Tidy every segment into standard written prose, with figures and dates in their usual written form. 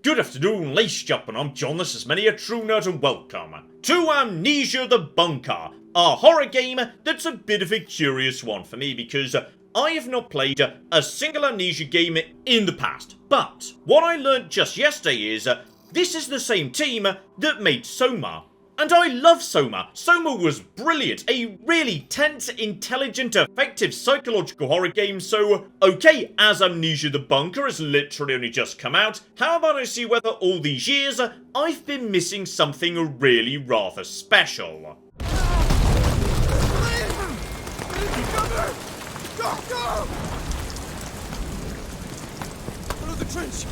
Good afternoon, ladies and gentlemen, I'm John, this is many a true nerd, and welcome to Amnesia the Bunker, a horror game that's a bit of a curious one for me because I have not played a single Amnesia game in the past. But what I learned just yesterday is this is the same team that made Soma. And I love Soma. Soma was brilliant. A really tense, intelligent, effective psychological horror game. So, okay, as Amnesia the Bunker has literally only just come out, how about I see whether all these years I've been missing something really rather special. Go! Follow the trench.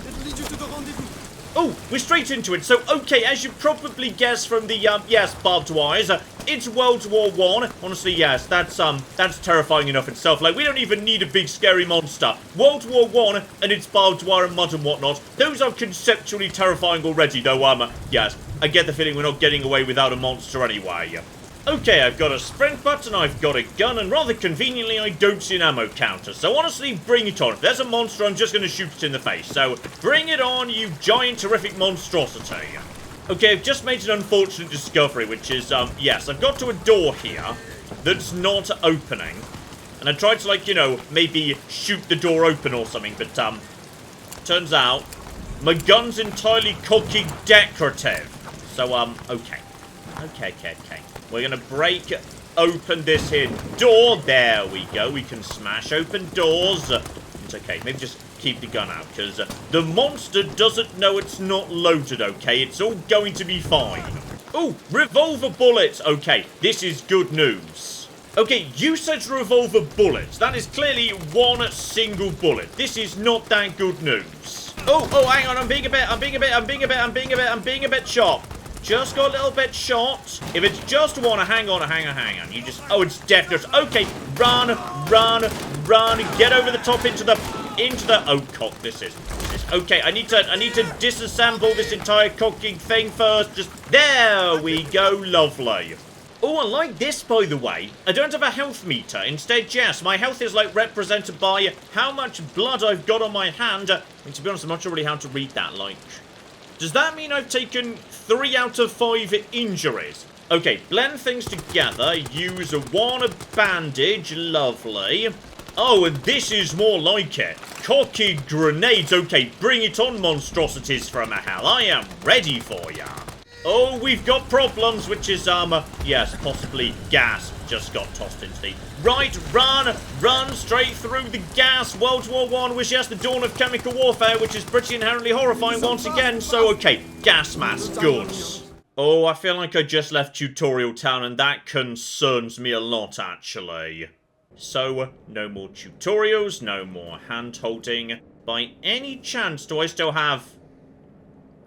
It'll lead you to the rendezvous. Oh, we're straight into it. So, okay, as you probably guessed from the, yes, barbed wires, it's World War I. Honestly, yes, that's terrifying enough itself. Like, we don't even need a big scary monster. World War I and its barbed wire and mud and whatnot, those are conceptually terrifying already, though, yes, I get the feeling we're not getting away without a monster anyway. Okay, I've got a sprint button, I've got a gun, and rather conveniently, I don't see an ammo counter. So honestly, bring it on. If there's a monster, I'm just going to shoot it in the face. So, bring it on, you giant, terrific monstrosity. Okay, I've just made an unfortunate discovery, which is, yes, I've got to a door here that's not opening. And I tried to, like, you know, maybe shoot the door open or something, but, turns out, my gun's entirely cocky decorative. So, okay. Okay. We're gonna break open this here door. There we go. We can smash open doors. It's okay. Maybe just keep the gun out, because the monster doesn't know it's not loaded, okay? It's all going to be fine. Oh, revolver bullets. Okay, this is good news. Okay, you said revolver bullets. That is clearly one single bullet. This is not that good news. Oh, hang on. I'm being a bit shot. Just got a little bit shot. If it's just one, hang on. You just, oh, it's definite. Okay, run. Get over the top into the, oh, cock, this is, okay, I need to disassemble this entire cocking thing first. Just, there we go, lovely. Oh, I like this, by the way. I don't have a health meter. Instead, yes, my health is, like, represented by how much blood I've got on my hand. And to be honest, I'm not sure really how to read that, like. Does that mean I've taken 3 out of 5 injuries? Okay, blend things together. Use one bandage. Lovely. Oh, and this is more like it. Cocky grenades. Okay, bring it on, monstrosities from hell. I am ready for ya. Oh, we've got problems, which is, yes, possibly gas just got tossed into the... Right, run straight through the gas. World War I was, yes, the dawn of chemical warfare, which is pretty inherently horrifying once again. So, okay, gas mask, good. Oh, I feel like I just left Tutorial Town, and that concerns me a lot, actually. So, no more tutorials, no more hand-holding. By any chance, do I still have...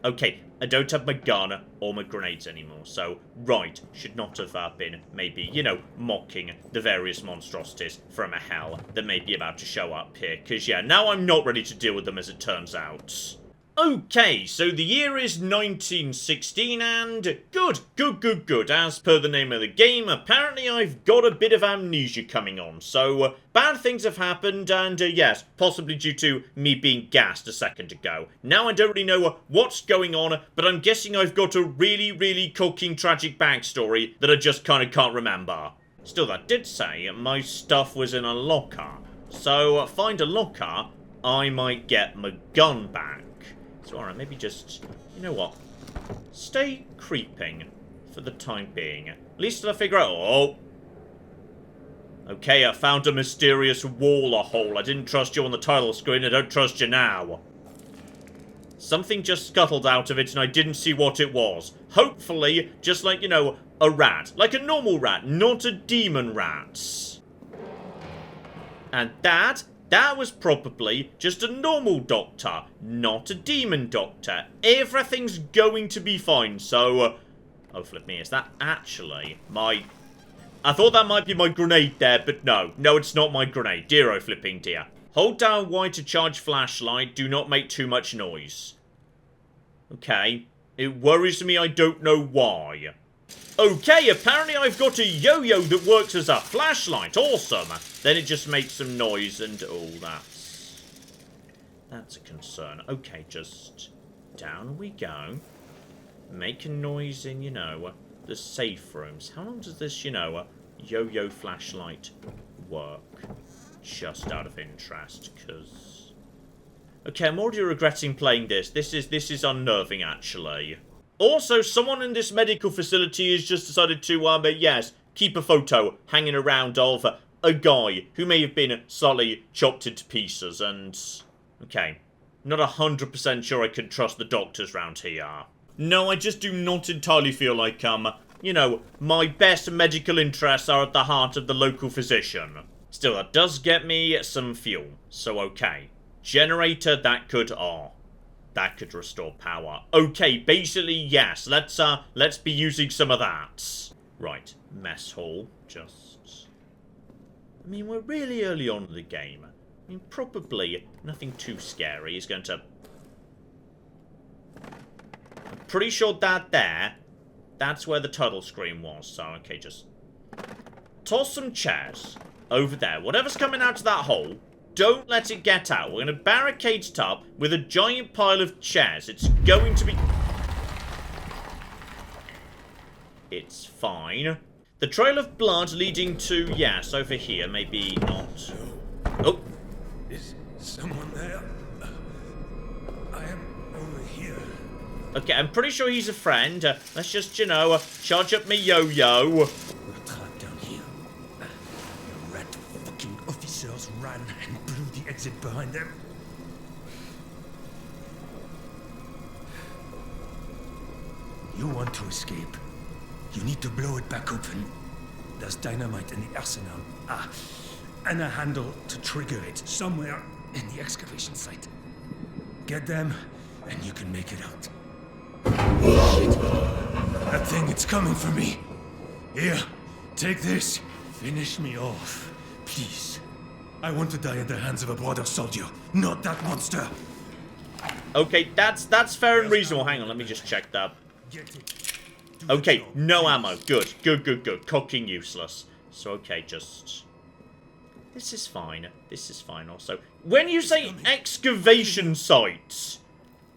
Okay, I don't have my gun or my grenades anymore, so, right, should not have been, maybe, you know, mocking the various monstrosities from hell that may be about to show up here, because, yeah, now I'm not ready to deal with them as it turns out. Okay, so the year is 1916, and good. As per the name of the game, apparently I've got a bit of amnesia coming on. So, bad things have happened, and yes, possibly due to me being gassed a second ago. Now I don't really know what's going on, but I'm guessing I've got a really cocking tragic backstory that I just kind of can't remember. Still, that did say my stuff was in a locker. So, find a locker, I might get my gun back. So, alright, maybe just, you know what? Stay creeping for the time being. At least till I figure out... Oh! Okay, I found a mysterious wall or hole. I didn't trust you on the title screen, I don't trust you now. Something just scuttled out of it and I didn't see what it was. Hopefully, just like, you know, a rat. Like a normal rat, not a demon rat. And that was probably just a normal doctor, not a demon doctor. Everything's going to be fine, so... oh, flip me, is that actually my... I thought that might be my grenade there, but no. No, it's not my grenade. Dear oh flipping dear. Hold down Y to charge flashlight. Do not make too much noise. Okay. It worries me, I don't know why. Okay, apparently I've got a yo-yo that works as a flashlight. Awesome. Then it just makes some noise and... oh, that's a concern. Okay, just Down we go. Make a noise in, you know, the safe rooms. How long does this, you know, yo-yo flashlight work? Just out of interest, because... Okay, I'm already regretting playing this. This is unnerving, actually. Also, someone in this medical facility has just decided to, yes, keep a photo hanging around of a guy who may have been slightly chopped into pieces, and... Okay, not 100% sure I can trust the doctors round here. No, I just do not entirely feel like, you know, my best medical interests are at the heart of the local physician. Still, that does get me some fuel, so okay. Generator, that could restore power. Okay, basically, yes, let's be using some of that. Right, mess hall, just... I mean, we're really early on in the game. I mean, probably nothing too scary is going to... I'm pretty sure that's where the tunnel screen was, so okay, just... Toss some chairs over there. Whatever's coming out of that hole, don't let it get out. We're going to barricade it up with a giant pile of chairs. It's going to be... It's fine. The trail of blood leading to... Yes, over here. Maybe not. Oh. Is someone there? I am over here. Okay, I'm pretty sure he's a friend. Let's just, you know, charge up me yo-yo. We're trapped down here. The rat fucking officers ran and blew the exit behind them. You want to escape. You need to blow it back open. There's dynamite in the arsenal. And a handle to trigger it somewhere in the excavation site. Get them, and you can make it out. Shit. That thing, it's coming for me. Here, take this. Finish me off, please. I want to die at the hands of a brother soldier, not that monster. Okay, that's fair and reasonable. Hang on, let me just check that. Okay, no ammo. Good. Cocking useless. So, okay, just... This is fine. This is fine also. When you say excavation sites,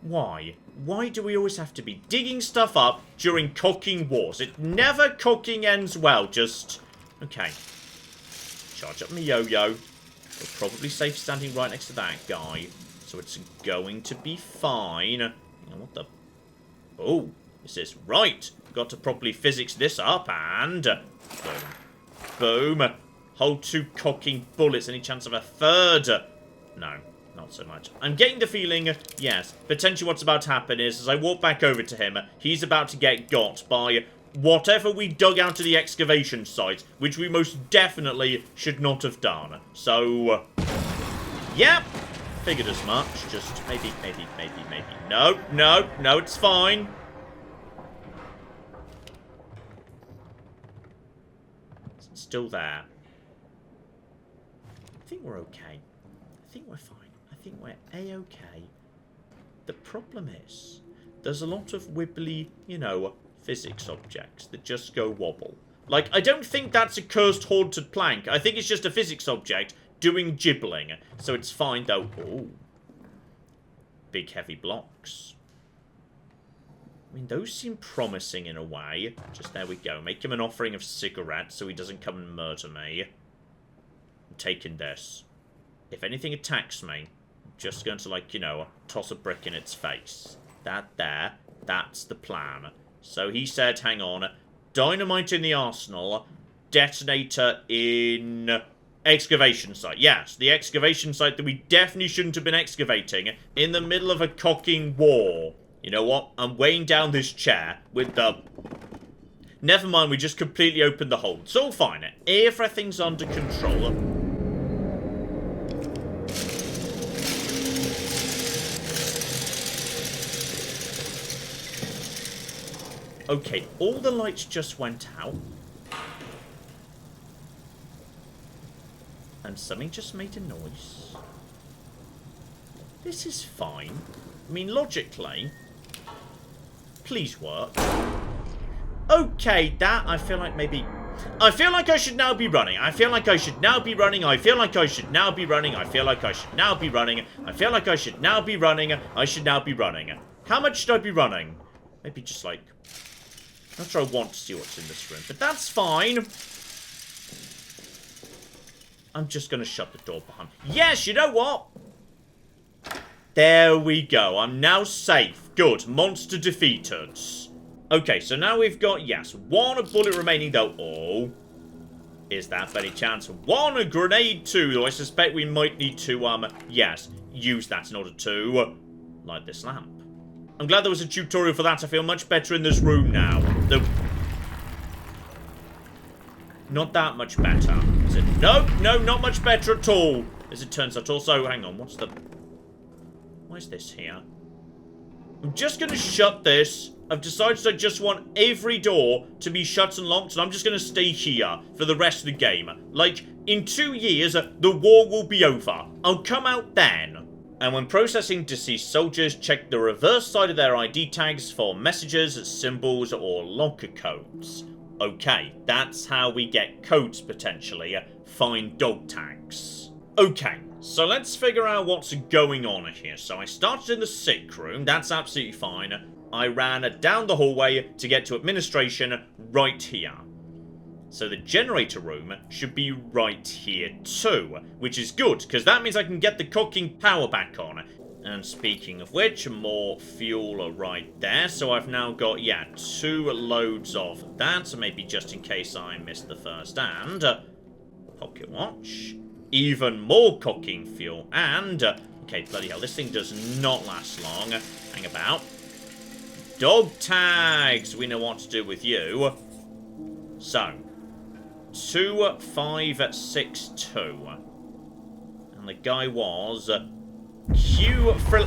why? Why do we always have to be digging stuff up during cocking wars? It never cocking ends well, just... Okay. Charge up my yo-yo. We're probably safe standing right next to that guy. So it's going to be fine. Hang on, what the... Oh, is this right? Got to properly physics this up, and... Boom. Boom. Hold 2 cocking bullets. Any chance of a third? No, not so much. I'm getting the feeling, yes, potentially what's about to happen is, as I walk back over to him, he's about to get got by whatever we dug out of the excavation site, which we most definitely should not have done. So, yep, figured as much. Just maybe. No, it's fine. It's still there. I think we're okay. I think we're fine. I think we're a-okay. The problem is, there's a lot of wibbly, you know, physics objects that just go wobble. Like, I don't think that's a cursed haunted plank. I think it's just a physics object doing gibbling. So it's fine, though. Ooh. Big heavy blocks. I mean, those seem promising in a way. Just there we go. Make him an offering of cigarettes so he doesn't come and murder me. I'm taking this. If anything attacks me, I'm just going to, like, you know, toss a brick in its face. That's the plan. So he said, hang on, dynamite in the arsenal, detonator in excavation site. Yes, the excavation site that we definitely shouldn't have been excavating in the middle of a cocking war. You know what? I'm weighing down this chair with the... Never mind, we just completely opened the hole. It's all fine. Everything's under control. Okay, all the lights just went out. And something just made a noise. This is fine. I mean, logically... Please work. Okay, that, I feel like maybe... I feel like I should now be running. I feel like I should now be running. I feel like I should now be running. I feel like I should now be running. I feel like I should now be running. I should now be running. How much should I be running? Maybe just like... Not sure I want to see what's in this room, but that's fine. I'm just going to shut the door behind me. Yes, you know what? There we go. I'm now safe. Good. Monster defeated. Okay, so now we've got, yes, 1 bullet remaining though. Oh. Is that by any chance? 1 grenade too, though I suspect we might need to, yes, use that in order to light this lamp. I'm glad there was a tutorial for that. I feel much better in this room now. Not that much better. Is it? No, no, not much better at all. As it turns out. Also, hang on, what's the... Where's this here? I'm just going to shut this. I've decided I just want every door to be shut and locked, and I'm just going to stay here for the rest of the game. Like, in 2 years, the war will be over. I'll come out then. And when processing deceased soldiers, check the reverse side of their ID tags for messages, symbols, or locker codes. Okay, that's how we get codes, potentially. Find dog tags. Okay, so let's figure out what's going on here. So I started in the sick room, that's absolutely fine. I ran down the hallway to get to administration right here. So the generator room should be right here too, which is good, because that means I can get the cooking power back on. And speaking of which, more fuel right there. So I've now got, yeah, 2 loads of that, so maybe just in case I missed the first. And pocket watch. Even more cooking fuel. And, okay, bloody hell, this thing does not last long. Hang about. Dog tags! We know what to do with you. So, 2, 5, 6, 2. And the guy was... Q for...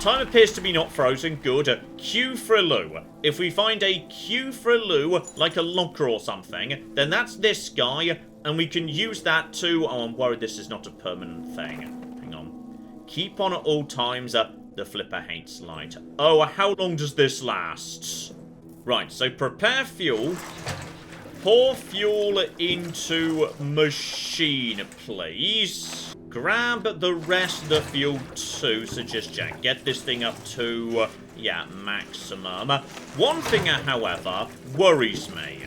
Time appears to be not frozen. Good. Q for a loo. If we find a Q for a loo, like a locker or something, then that's this guy, and we can use that to... Oh, I'm worried this is not a permanent thing. Hang on. Keep on at all times. The flipper hates light. Oh, how long does this last? Right, so prepare fuel. Pour fuel into machine, please. Grab the rest of the fuel too. So just get this thing up to, yeah, maximum. One thing, however, worries me.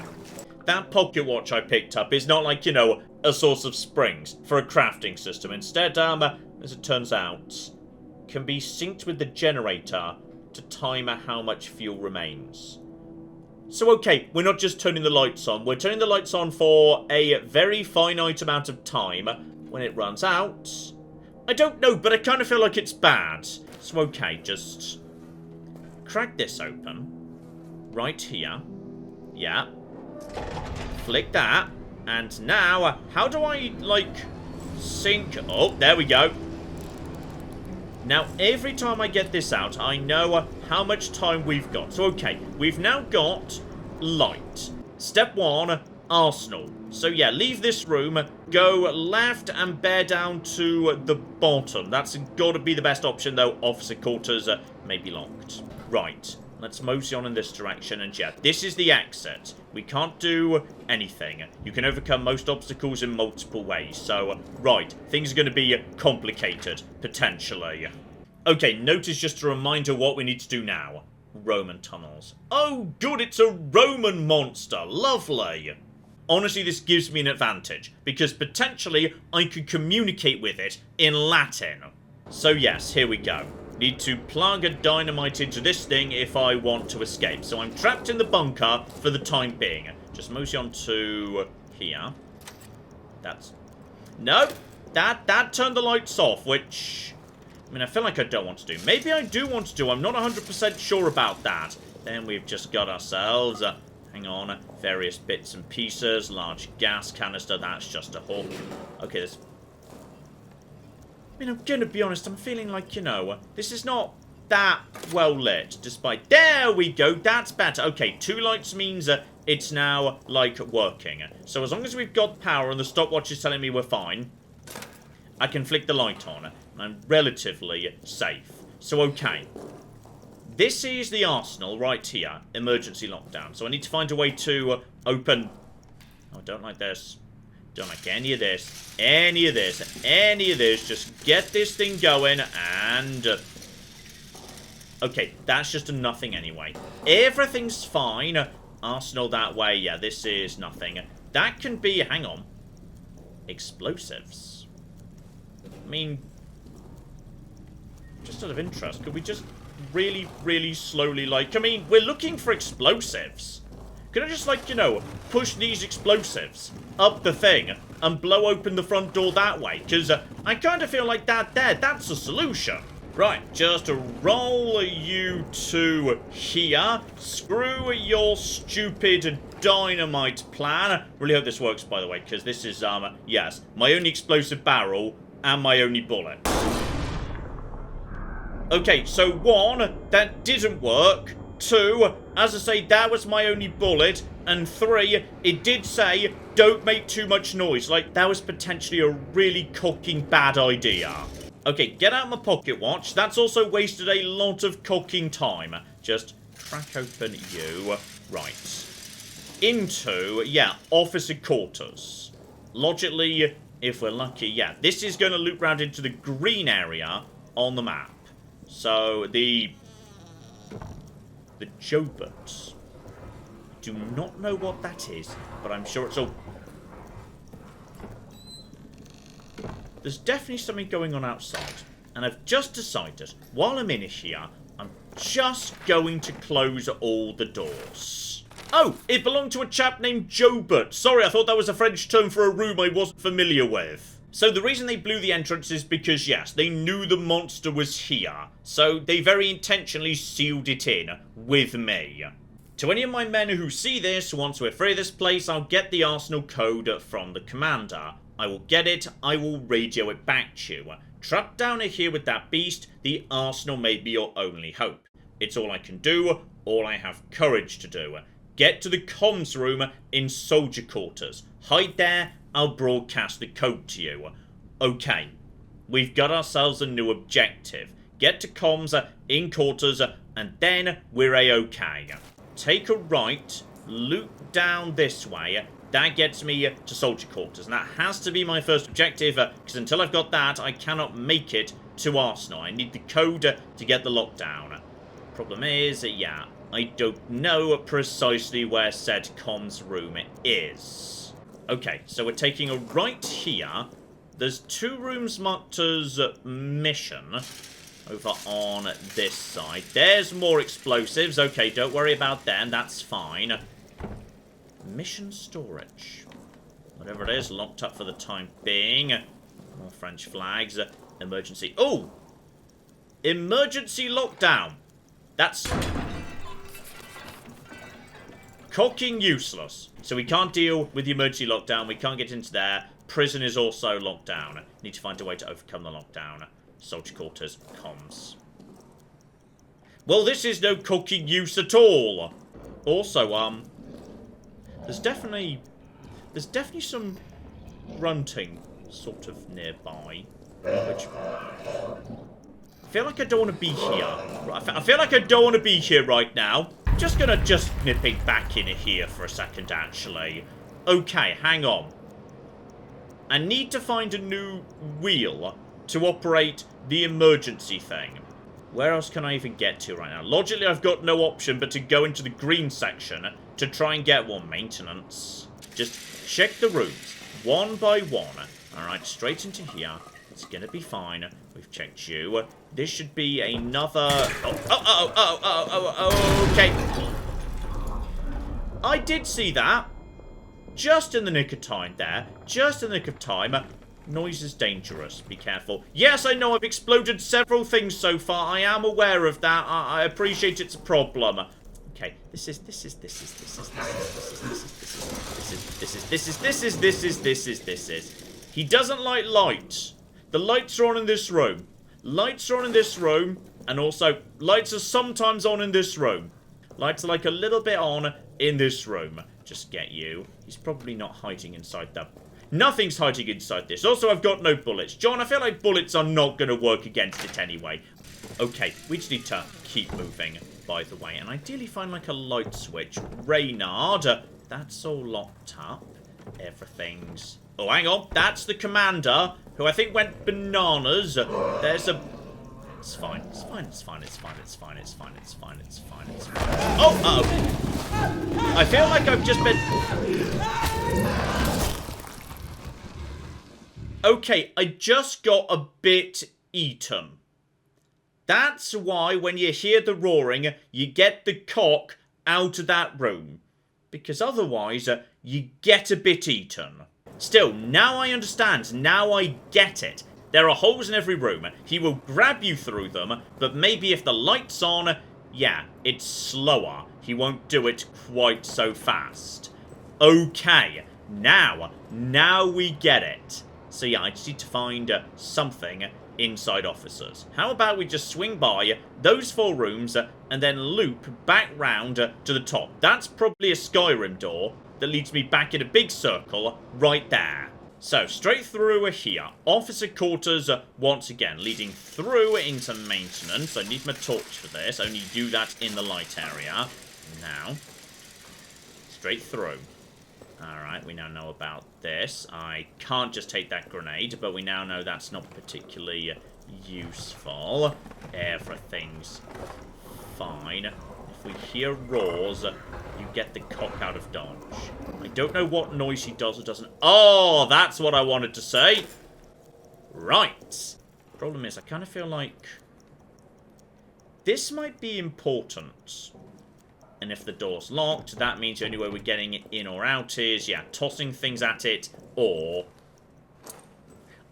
That pocket watch I picked up is not like, you know, a source of springs for a crafting system. Instead, as it turns out, can be synced with the generator to time how much fuel remains. So, okay, we're not just turning the lights on. We're turning the lights on for a very finite amount of time. When it runs out, I don't know, but I kind of feel like it's bad. So, okay, just crack this open. Right here. Yeah. Flick that. And now, how do I, like, sync? Oh, there we go. Now, every time I get this out, I know how much time we've got. So, okay, we've now got light. Step 1, arsenal. So, yeah, leave this room, go left and bear down to the bottom. That's got to be the best option, though. Officer quarters may be locked. Right, let's mosey on in this direction. And, yeah, this is the exit. We can't do anything. You can overcome most obstacles in multiple ways. So, right, things are going to be complicated, potentially. Okay, notice just a reminder what we need to do now. Roman tunnels. Oh, good, it's a Roman monster. Lovely. Honestly, this gives me an advantage, because potentially I could communicate with it in Latin. So yes, here we go. Need to plug a dynamite into this thing if I want to escape. So I'm trapped in the bunker for the time being. Just mosey on to here. That's... No, that turned the lights off, which... I mean, I feel like I don't want to do. Maybe I do want to do. I'm not 100% sure about that. Then we've just got ourselves... hang on. Various bits and pieces. Large gas canister. That's just a hook. Okay, there's... I mean, I'm gonna be honest. I'm feeling like, you know, this is not that well lit. Despite... There we go. That's better. Okay, 2 lights means it's now, like, working. So as long as we've got power and the stopwatch is telling me we're fine, I can flick the light on. And I'm relatively safe. So, okay. This is the arsenal right here. Emergency lockdown. So I need to find a way to open... Oh, I don't like this. Don't like any of this. Any of this. Any of this. Just get this thing going and... Okay, that's just a nothing anyway. Everything's fine. Arsenal that way. Yeah, this is nothing. That can be... Hang on. Explosives. I mean... Just out of interest, could we just really, really slowly, like... I mean, we're looking for explosives. Could I just, like, you know, push these explosives up the thing and blow open the front door that way? Because I kind of feel like that's a solution. Right, just roll you to here. Screw your stupid dynamite plan. Really hope this works, by the way, because this is, yes, my only explosive barrel and my only bullet. Okay, so 1, that didn't work. 2, as I say, that was my only bullet. And 3, it did say, don't make too much noise. Like, that was potentially a really cocking bad idea. Okay, get out my pocket watch. That's also wasted a lot of cocking time. Just crack open you. Right. Into, yeah, officer quarters. Logically, if we're lucky, yeah, this is going to loop round into the green area on the map. So, the Jobert. Do not know what that is, but I'm sure it's all... There's definitely something going on outside. And I've just decided, while I'm in here, I'm just going to close all the doors. Oh, it belonged to a chap named Jobert. Sorry, I thought that was a French term for a room I wasn't familiar with. So the reason they blew the entrance is because, yes, they knew the monster was here. So they very intentionally sealed it in with me. To any of my men who see this, once we're free of this place, I'll get the Arsenal code from the commander. I will get it, I will radio it back to you. Trapped down here with that beast, the Arsenal may be your only hope. It's all I can do, all I have courage to do. Get to the comms room in soldier quarters. Hide there, I'll broadcast the code to you. Okay, we've got ourselves a new objective. Get to comms in quarters, and then we're a-okay. Take a right, loop down this way. That gets me to soldier quarters, and that has to be my first objective, because until I've got that, I cannot make it to Arsenal. I need the code to get the lockdown. Problem is, yeah, I don't know precisely where said comms room is. Okay, so we're taking a right here. There's 2 rooms marked as mission over on this side. There's more explosives. Okay, don't worry about them. That's fine. Mission storage. Whatever it is, locked up for the time being. More French flags. Emergency. Oh! Emergency lockdown. That's... cocking useless. So we can't deal with the emergency lockdown. We can't get into there. Prison is also locked down. Need to find a way to overcome the lockdown. Soldier quarters. Comms. Well, this is no cocking use at all. Also, There's definitely some grunting sort of nearby, which I feel like I don't want to be here. I feel like I don't want to be here right now. Just gonna nipping back in here for a second, actually. Okay, hang on. I need to find a new wheel to operate the emergency thing. Where else can I even get to right now? Logically, I've got no option but to go into the green section to try and get one. Maintenance. Just check the rooms, one by one. Alright, straight into here. It's gonna be fine. We've checked you. This should be another... okay. I did see that. Just in the nick of time there. Just in the nick of time. Noise is dangerous. Be careful. Yes, I know I've exploded several things so far. I am aware of that. I appreciate it's a problem. Okay, this is. He doesn't like lights. The lights are on in this room. Lights are on in this room. And also, lights are sometimes on in this room. Lights are like a little bit on in this room. Just get you. He's probably not hiding inside that. Nothing's hiding inside this. Also, I've got no bullets. John, I feel like bullets are not going to work against it anyway. Okay, we just need to keep moving, by the way. And ideally find like a light switch. Reynard, that's all locked up. Everything's... Oh, hang on. That's the commander, who I think went bananas. There's a It's fine. It's fine. It's fine. It's fine. It's fine. It's fine. It's fine. It's fine. It's fine. Oh, uh-oh. I feel like I've just been... Okay, I just got a bit eaten. That's why when you hear the roaring, you get the cock out of that room. Because otherwise, you get a bit eaten. Still, now I understand. Now I get it. There are holes in every room. He will grab you through them, but maybe if the light's on, yeah, it's slower. He won't do it quite so fast. Okay, now we get it. So yeah, I just need to find something inside officers. How about we just swing by those 4 rooms and then loop back round to the top. That's probably a Skyrim door that leads me back in a big circle right there. So, straight through here. Officer quarters once again, leading through into maintenance. I need my torch for this. I only do that in the light area. Now, straight through. Alright, we now know about this. I can't just take that grenade, but we now know that's not particularly useful. Everything's fine. If we hear roars, you get the cock out of dodge. I don't know what noise he does or doesn't. Oh, that's what I wanted to say. Right. Problem is, I kind of feel like this might be important. And if the door's locked, that means the only way we're getting it in or out is, yeah, tossing things at it, or...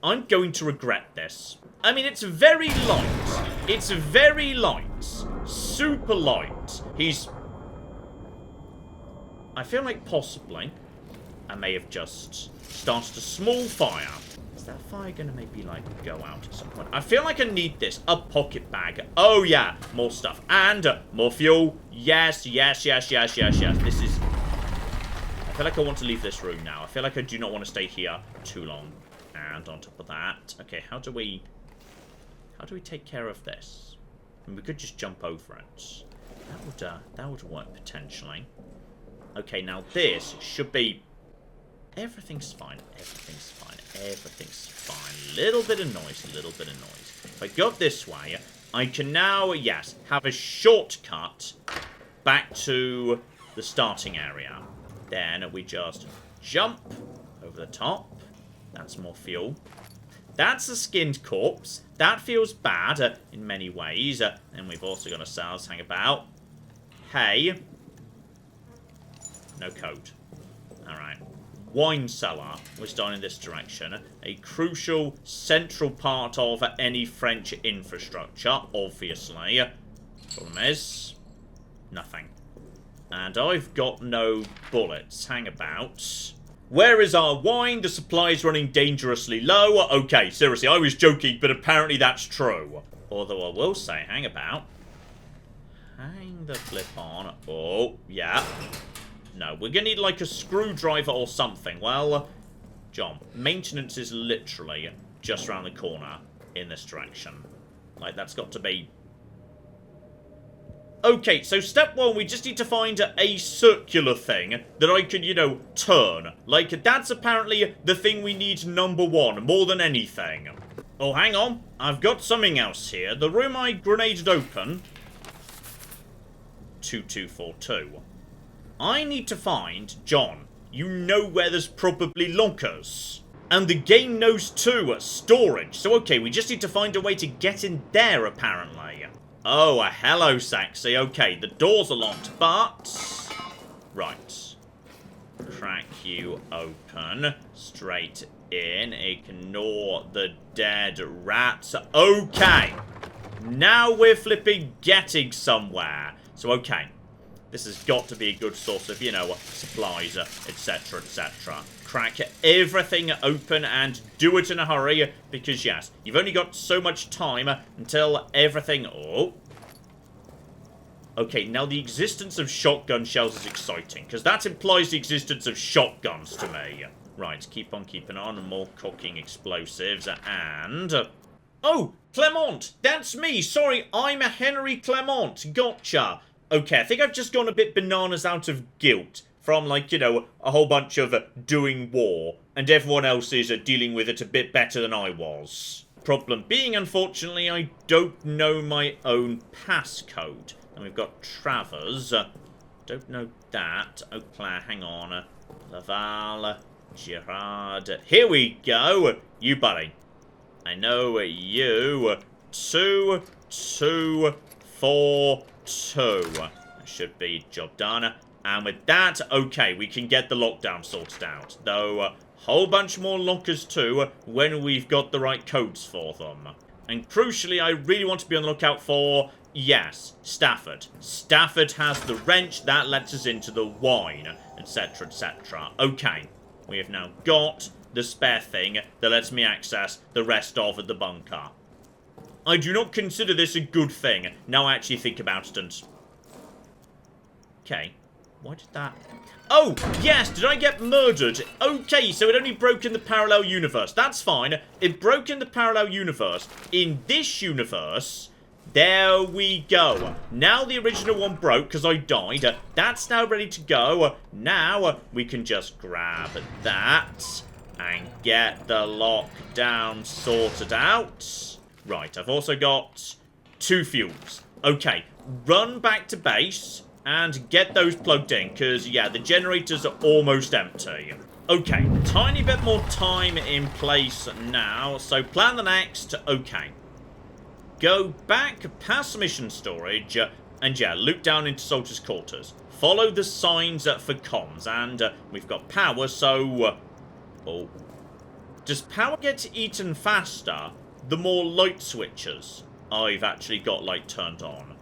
I'm going to regret this. I mean, it's very light. It's very light. Super light. I feel like possibly I may have just started a small fire. Is that fire going to maybe, like, go out at some point? I feel like I need this. A pocket bag. Oh, yeah. More stuff. And more fuel. Yes, yes, yes, yes, yes, yes. This is... I feel like I want to leave this room now. I feel like I do not want to stay here too long. And on top of that... Okay, how do we take care of this? I mean, we could just jump over it. That would work, potentially. Okay, now this should be... Everything's fine. Everything's fine. Everything's fine. Little bit of noise. Little bit of noise. If I go this way, I can now, yes, have a shortcut back to the starting area. Then we just jump over the top. That's more fuel. That's a skinned corpse. That feels bad in many ways. And we've also got ourselves hang about. Hey. No code. Alright. Wine cellar was done in this direction. A crucial, central part of any French infrastructure, obviously. Problem is, nothing. And I've got no bullets. Hang about. Where is our wine? The supply is running dangerously low. Okay, seriously, I was joking, but apparently that's true. Although I will say, hang about. Hang the flip on. Oh, yeah. No, we're going to need like a screwdriver or something. Well, John, maintenance is literally just around the corner in this direction. Like, that's got to be... Okay, so step 1, we just need to find a circular thing that I could, you know, turn. Like, that's apparently the thing we need number 1, more than anything. Oh, hang on. I've got something else here. The room I grenaded open... 2242. I need to find, John, you know where there's probably lockers. And the game knows too, storage. So okay, we just need to find a way to get in there, apparently. Oh, hello, Saxy. Okay, the doors are locked, but... Right. Crack you open. Straight in. Ignore the dead rats. Okay. Now we're flipping getting somewhere. So, okay. This has got to be a good source of, you know, supplies, etc., etc. Crack everything open and do it in a hurry, because, yes, you've only got so much time until everything... Oh. Okay, now the existence of shotgun shells is exciting, because that implies the existence of shotguns to me. Right, keep on keeping on, more cooking explosives, and... Oh, Clement! That's me! Sorry, I'm a Henry Clement. Gotcha! Okay, I think I've just gone a bit bananas out of guilt from, like, you know, a whole bunch of doing war, and everyone else is dealing with it a bit better than I was. Problem being, unfortunately, I don't know my own passcode. And we've got Travers. Don't know that. Eau Claire, hang on. Laval, Girard. Here we go. You, buddy. I know you. 2, 2, 4, 2. That should be job done. And with that, okay, we can get the lockdown sorted out. Though, a whole bunch more lockers too, when we've got the right codes for them. And crucially, I really want to be on the lookout for, yes, Stafford. Stafford has the wrench that lets us into the wine, etc, etc. Okay, we have now got the spare thing that lets me access the rest of the bunker. I do not consider this a good thing. Now I actually think about it and... Okay. Why did that... Oh, yes, did I get murdered? Okay, so it only broke in the parallel universe. That's fine. It broke in the parallel universe. In this universe, there we go. Now the original one broke because I died. That's now ready to go. Now we can just grab that and get the lockdown sorted out. Right, I've also got 2 fuels. Okay, run back to base and get those plugged in, because, yeah, the generators are almost empty. Okay, tiny bit more time in place now, so plan the next. Okay. Go back past mission storage, and, yeah, loop down into soldiers' quarters. Follow the signs for comms, and we've got power, so... oh. Does power get eaten faster the more light switches I've actually got, like, turned on?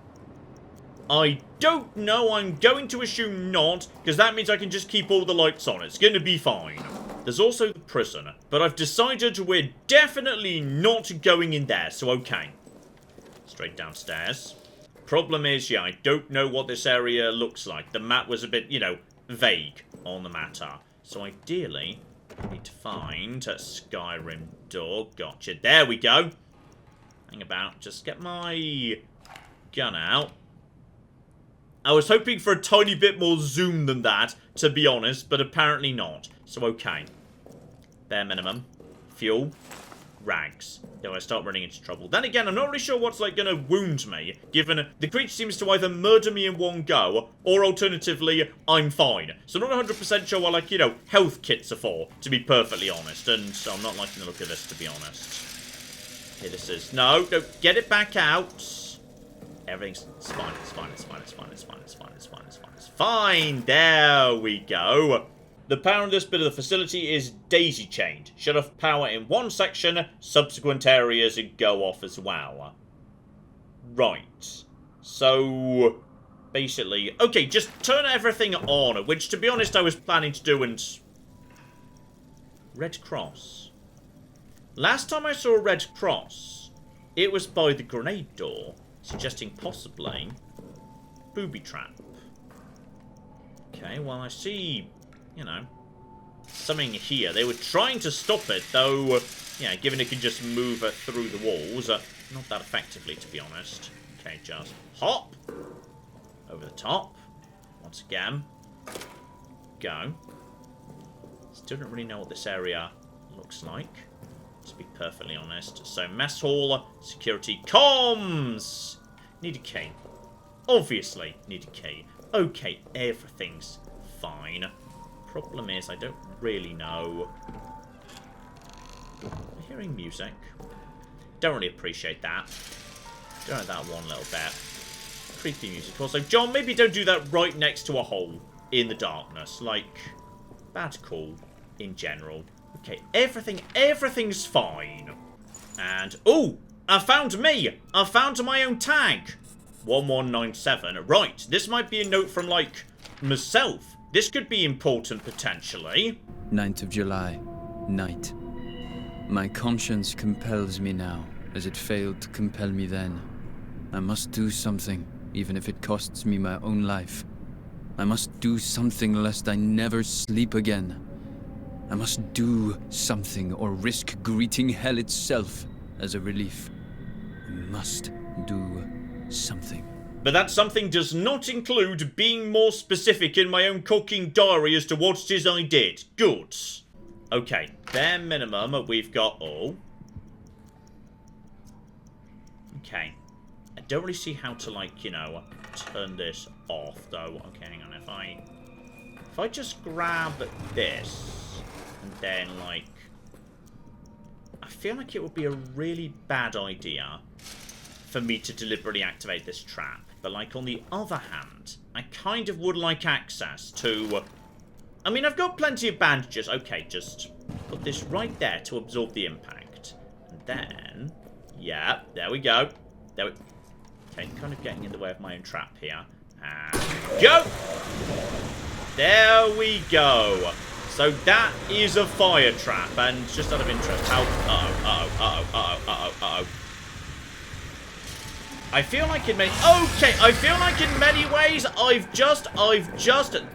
I don't know. I'm going to assume not, because that means I can just keep all the lights on. It's going to be fine. There's also the prison, but I've decided we're definitely not going in there, so okay. Straight downstairs. Problem is, yeah, I don't know what this area looks like. The map was a bit, you know, vague on the matter. So ideally, I need to find a Skyrim door. Gotcha. There we go. Hang about. Just get my gun out. I was hoping for a tiny bit more zoom than that, to be honest, but apparently not. So, okay. Bare minimum. Fuel. Rags. Do I start running into trouble? Then again, I'm not really sure what's, like, gonna wound me, given the creature seems to either murder me in one go, or alternatively, I'm fine. So I'm not 100% sure what, like, you know, health kits are for, to be perfectly honest. And so I'm not liking the look of this, to be honest. Here this is. No, get it back out. Everything's fine, it's fine, it's fine, it's fine, it's fine, it's fine, it's fine, it's fine, it's fine. There we go. The power in this bit of the facility is daisy-chained. Shut off power in one section, subsequent areas go off as well. Right. So, basically... okay, just turn everything on, which, to be honest, I was planning to do, and... Red Cross. Last time I saw a Red Cross, it was by the grenade door, suggesting possibly booby trap. Okay, well, I see... you know, something here. They were trying to stop it, though, yeah, given it can just move through the walls. Not that effectively, to be honest. Okay, just hop. Over the top. Once again. Go. Still don't really know what this area looks like, to be perfectly honest. So, mess hall, security, comms! Need a key. Obviously, need a key. Okay, everything's fine. Problem is, I don't really know. I'm hearing music. Don't really appreciate that. Don't like that one little bit. Creepy music. Also, John, maybe don't do that right next to a hole in the darkness. Like, bad call in general. Okay, everything's fine. And, oh, I found me. I found my own tag. 1197. Right, this might be a note from, like, myself. This could be important, potentially. 9th of July, night. My conscience compels me now, as it failed to compel me then. I must do something, even if it costs me my own life. I must do something lest I never sleep again. I must do something or risk greeting hell itself as a relief. I must do something. But that something does not include being more specific in my own cooking diary as to what it is I did. Good. Okay, bare minimum, we've got... oh. Okay. I don't really see how to, like, you know, turn this off, though. Okay, hang on. If I just grab this, and then, like... I feel like it would be a really bad idea for me to deliberately activate this trap. But, like, on the other hand, I kind of would like access to... I mean, I've got plenty of bandages. Okay, just put this right there to absorb the impact. And then... Yeah, there we go. Okay, kind of getting in the way of my own trap here. And go! There we go. So that is a fire trap. And just out of interest, how... Uh-oh. I feel like in many... Okay, I feel like in many ways, I've just...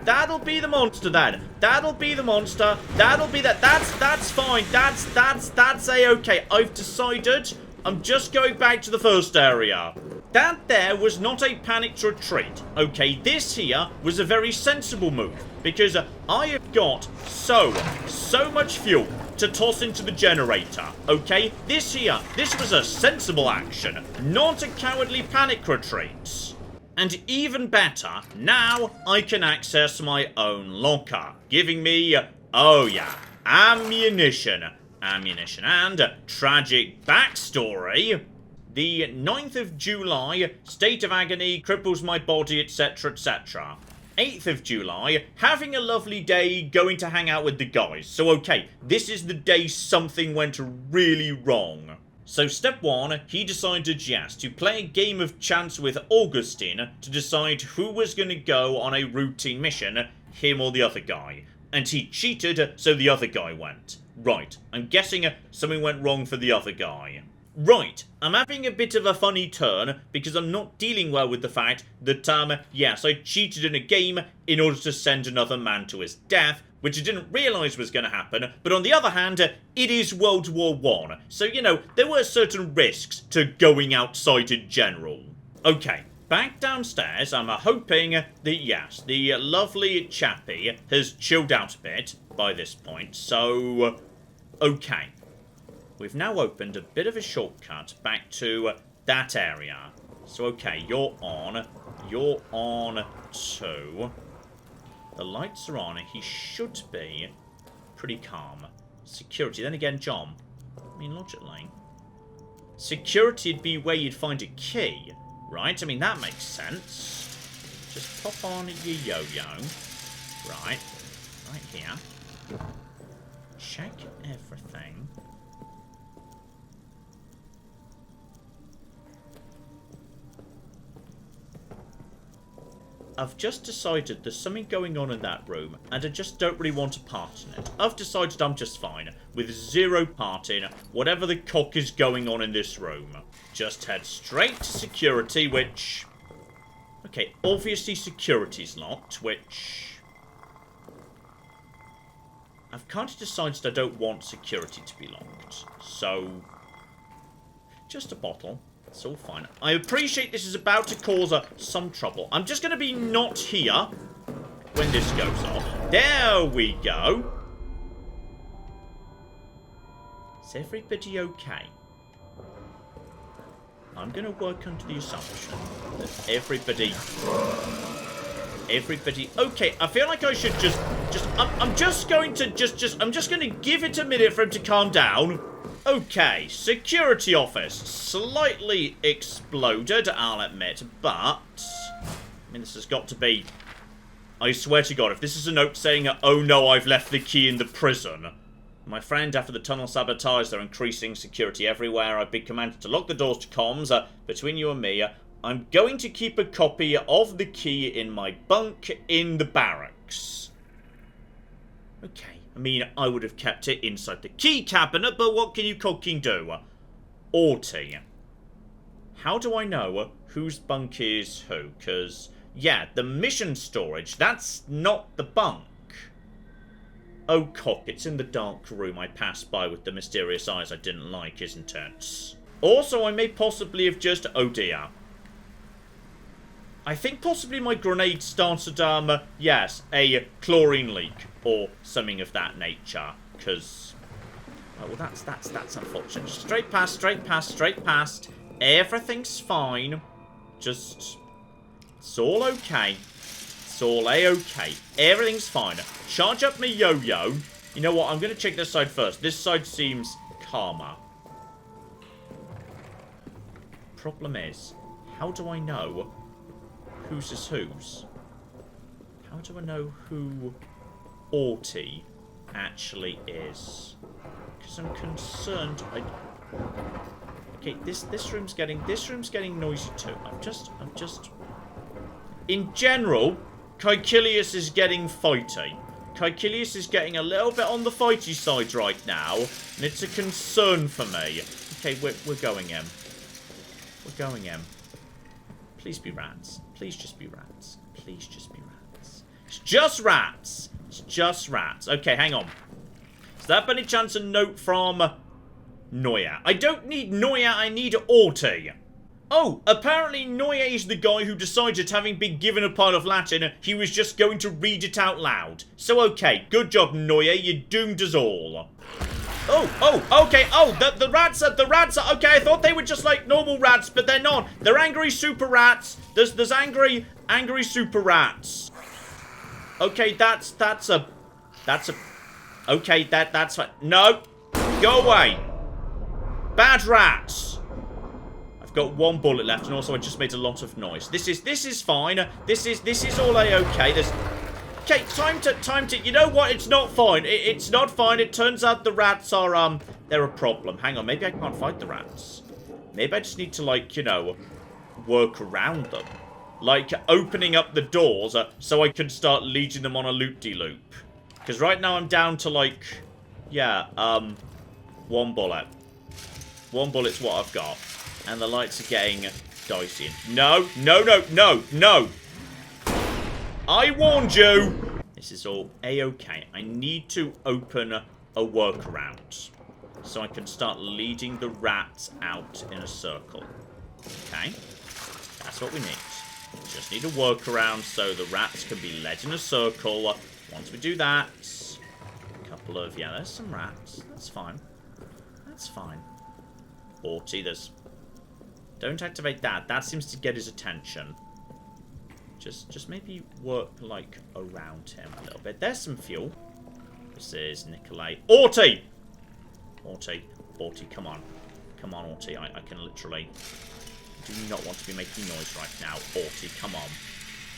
That'll be the monster then. That'll be the monster. That'll be that. That's fine. That's a-okay. I've decided I'm just going back to the first area. That there was not a panicked retreat. Okay, this here was a very sensible move. Because I have got so much fuel to toss into the generator. Okay, this was a sensible action. Not a cowardly panic retreat. And even better, now I can access my own locker. Giving me, oh yeah, ammunition. Ammunition and tragic backstory. The 9th of July, state of agony, cripples my body, etc, etc. 8th of July, having a lovely day, going to hang out with the guys. So okay, this is the day something went really wrong. So step 1, he decided, yes, to play a game of chance with Augustine to decide who was going to go on a routine mission, him or the other guy. And he cheated, so the other guy went. Right, I'm guessing something went wrong for the other guy. Right, I'm having a bit of a funny turn because I'm not dealing well with the fact that, yes, I cheated in a game in order to send another man to his death, which I didn't realise was going to happen, but on the other hand, it is World War I, so, you know, there were certain risks to going outside in general. Okay, back downstairs, I'm hoping that, yes, the lovely chappie has chilled out a bit by this point, so, okay. We've now opened a bit of a shortcut back to that area. So, okay, you're on too. The lights are on. He should be pretty calm. Security. Then again, John. I mean, logically. Security would be where you'd find a key, right? I mean, that makes sense. Just pop on your yo-yo. Right. Right here. Check everything. I've just decided there's something going on in that room, and I just don't really want a part in it. I've decided I'm just fine, with zero part in whatever the cock is going on in this room. Just head straight to security, which... Okay, obviously security's locked, which... I've kind of decided I don't want security to be locked, so... Just a bottle. It's all fine. I appreciate this is about to cause some trouble. I'm just going to be not here when this goes off. There we go. Is everybody okay? I'm going to work under the assumption that everybody... Okay, I feel like I should I'm just going to give it a minute for him to calm down. Okay, security office. Slightly exploded, I'll admit, but... I mean, this has got to be... I swear to God, if this is a note saying, oh no, I've left the key in the prison. My friend, after the tunnel sabotage, they're increasing security everywhere. I've been commanded to lock the doors to comms. Between you and me, I'm going to keep a copy of the key in my bunk in the barracks. Okay. I mean, I would have kept it inside the key cabinet, but what can you cocking do? Aughty. How do I know whose bunk is who? Because, yeah, the mission storage, that's not the bunk. Oh, cock, it's in the dark room I passed by with the mysterious eyes I didn't like, isn't it? Also, I may possibly have just... Oh, dear. I think possibly my grenade started, yes, a chlorine leak or something of that nature, because, oh, well, that's unfortunate. Straight past, Everything's fine. Just... It's all okay. It's all a-okay. Everything's fine. Charge up my yo-yo. You know what? I'm going to check this side first. This side seems calmer. Problem is, how do I know whose is whose? How do I know who Orty actually is? Because I'm concerned. Okay, this room's getting noisy too. I'm just. In general, Caecilius is getting fighty. Caecilius is getting a little bit on the fighty side right now, and it's a concern for me. Okay, we're going in. We're going in. Please be rats. Please just be rats. Please just be rats. It's just rats. It's just rats. Okay, hang on. Is that by any chance a note from Noya? I don't need Noya, I need Orty. Oh, apparently Noya is the guy who decided, having been given a pile of Latin, he was just going to read it out loud. So okay, good job Noya, you doomed us all. Oh, okay, the rats are, okay, I thought they were just like normal rats, but they're not. They're angry super rats. There's angry super rats. Okay, that's okay, that's fine. No, go away. Bad rats. I've got one bullet left, and also I just made a lot of noise. This is fine. This is all a-okay. Okay, time to, you know what? It's not fine. It's not fine. It turns out the rats are, they're a problem. Hang on, maybe I can't fight the rats. Maybe I just need to, like, you know, work around them. Like, opening up the doors so I can start leading them on a loop-de-loop. Because right now I'm down to, like, yeah, one bullet. One bullet's what I've got. And the lights are getting dicey. No. I warned you! This is all a-okay. I need to open a workaround. So I can start leading the rats out in a circle. Okay? That's what we need. We just need a workaround so the rats can be led in a circle. Once we do that... A couple of... Yeah, there's some rats. That's fine. That's fine. Orty, there's... Don't activate that. That seems to get his attention. Just maybe work, like, around him a little bit. There's some fuel. This is Nikolai. Orty! Orty, come on. Come on, Orty. I can literally... do not want to be making noise right now. Orty, come on.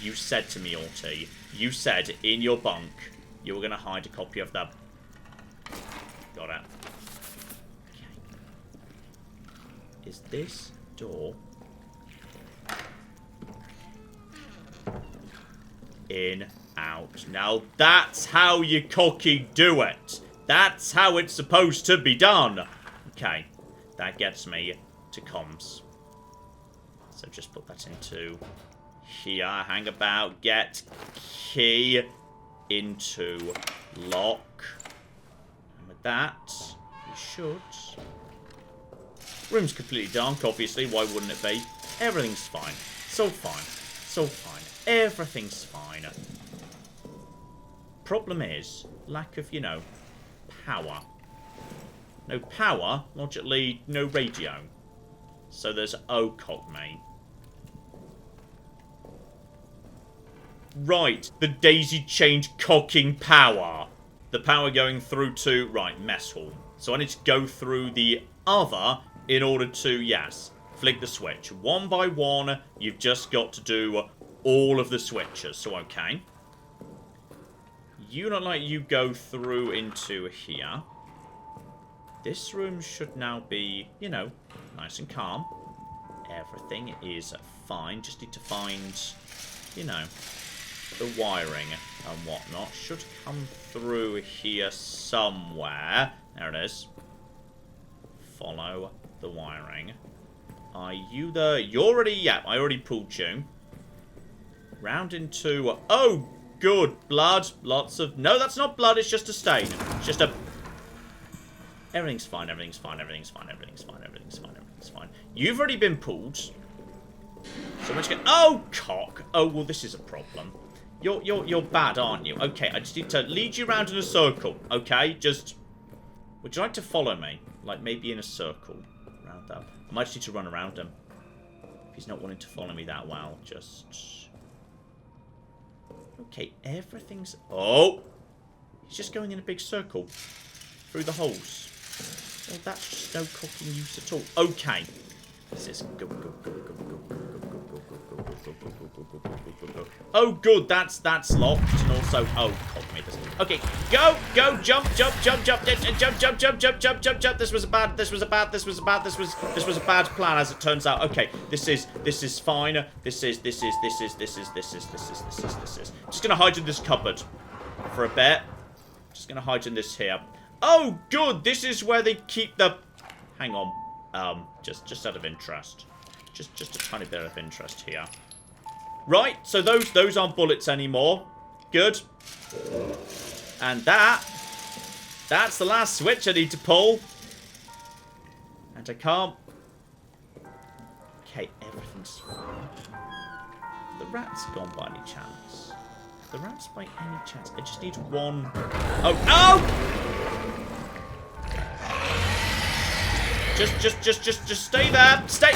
You said to me, Orty, you said in your bunk you were going to hide a copy of that. Got it. Okay. Is this door... in, out. Now, that's how you cocky do it. That's how it's supposed to be done. Okay. That gets me to comms. So just put that into here. Hang about. Get key into lock. And with that, we should... Room's completely dark, obviously. Why wouldn't it be? Everything's fine. So fine. So fine. Everything's fine. Problem is, lack of, you know, power. No power, logically, no radio. So there's O-cock, mate. Right, the daisy chained cocking power. The power going through to, right, mess hall. So I need to go through the other in order to, yes, flick the switch. One by one, you've just got to do all of the switches. So, okay. You look like you go through into here. This room should now be, you know, nice and calm. Everything is fine. Just need to find, you know, the wiring and whatnot. Should come through here somewhere. There it is. Follow the wiring. Are you the... You're already... Yeah, I already pulled you. Round into... Oh, good. Blood. Lots of... No, that's not blood. It's just a stain. It's just a... Everything's fine. Everything's fine. Everything's fine. Everything's fine. Everything's fine. Everything's fine. You've already been pulled. So much... Oh, cock. Oh, well, this is a problem. You're bad, aren't you? Okay, I just need to lead you around in a circle. Okay, just... Would you like to follow me? Like, maybe in a circle. Round up. I might just need to run around him. If he's not wanting to follow me that well, just... Okay, everything's... Oh! He's just going in a big circle. Through the holes. Well, that's just no cooking use at all. Okay. This is... Go, go, go, go, go, go, go, go, go, go, go, go, go, go, go. Oh, good, that's locked. And also... Oh, cock me this. Okay, go, go, jump, jump, jump, jump, jump, jump, jump, jump, jump, jump, jump. This was a bad plan, as it turns out. Okay, this is fine. This is. I'm just gonna hide in this cupboard for a bit. Just gonna hide in this here. Oh, good. This is where they keep the... Hang on. Just out of interest. Just a tiny bit of interest here. Right, so those aren't bullets anymore. Good. And that's the last switch I need to pull. And I can't... Okay, everything's fine. The rat's gone by any chance? The rat's by any chance? I just need one... Oh, oh! Just stay there. Stay.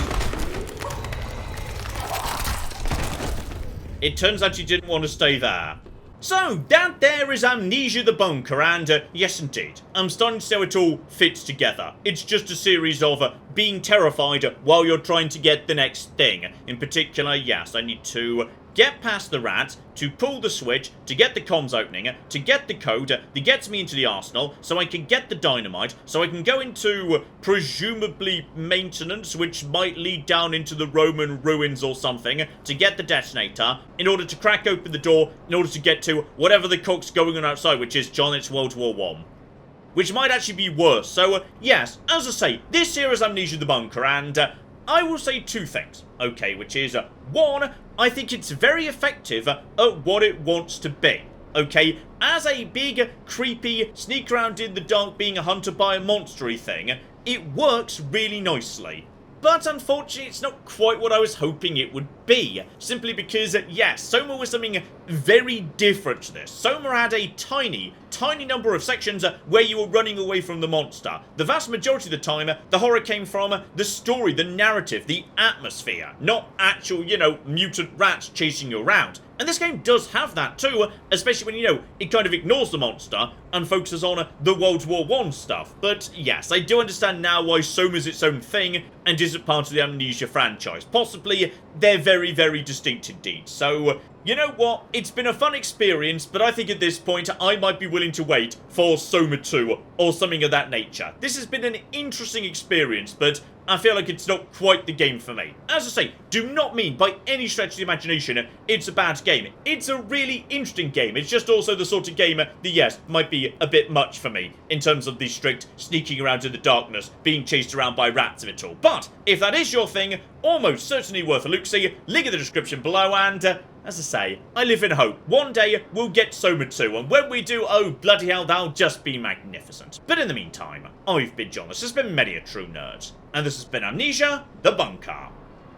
It turns out you didn't want to stay there. So, that there is Amnesia the Bunker, and yes indeed, I'm starting to see how it all fits together. It's just a series of being terrified while you're trying to get the next thing. In particular, yes, I need to get past the rat, to pull the switch, to get the comms opening, to get the code that gets me into the arsenal, so I can get the dynamite, so I can go into, presumably, maintenance, which might lead down into the Roman ruins or something, to get the detonator, in order to crack open the door, in order to get to whatever the cock's going on outside, which is John, it's World War I. Which might actually be worse. So, yes, as I say, this here is Amnesia the Bunker, and I will say two things, okay, which is, one, I think it's very effective at what it wants to be, okay? As a big, creepy, sneak around in the dark being hunted by a monstery thing, it works really nicely. But unfortunately, it's not quite what I was hoping it would be. Simply because, yes, Soma was something very different to this. Soma had a tiny number of sections where you were running away from the monster. The vast majority of the time, the horror came from the story, the narrative, the atmosphere. Not actual, mutant rats chasing you around. And this game does have that too, especially when, it kind of ignores the monster and focuses on the World War I stuff. But yes, I do understand now why Soma's its own thing and isn't part of the Amnesia franchise. Possibly, they're very, very distinct indeed. So, you know what? It's been a fun experience, but I think at this point, I might be willing to wait for Soma 2 or something of that nature. This has been an interesting experience, but I feel like it's not quite the game for me. As I say, do not mean by any stretch of the imagination it's a bad game. It's a really interesting game. It's just also the sort of game that, yes, might be a bit much for me in terms of the strict sneaking around in the darkness, being chased around by rats of it all. But if that is your thing, almost certainly worth a look-see. Link in the description below, and as I say, I live in hope. One day, we'll get Soma 2, and when we do, oh bloody hell, that'll just be magnificent. But in the meantime, I've been John. This has been Many a True Nerd, and this has been Amnesia, the Bunker.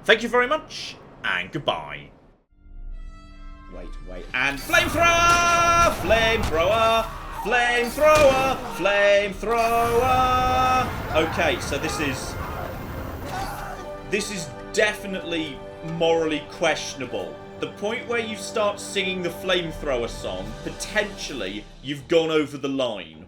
Thank you very much, and goodbye. Wait, and flamethrower! Flamethrower! Flamethrower! Flamethrower! Okay, so this is definitely morally questionable. The point where you start singing the flamethrower song, potentially, you've gone over the line.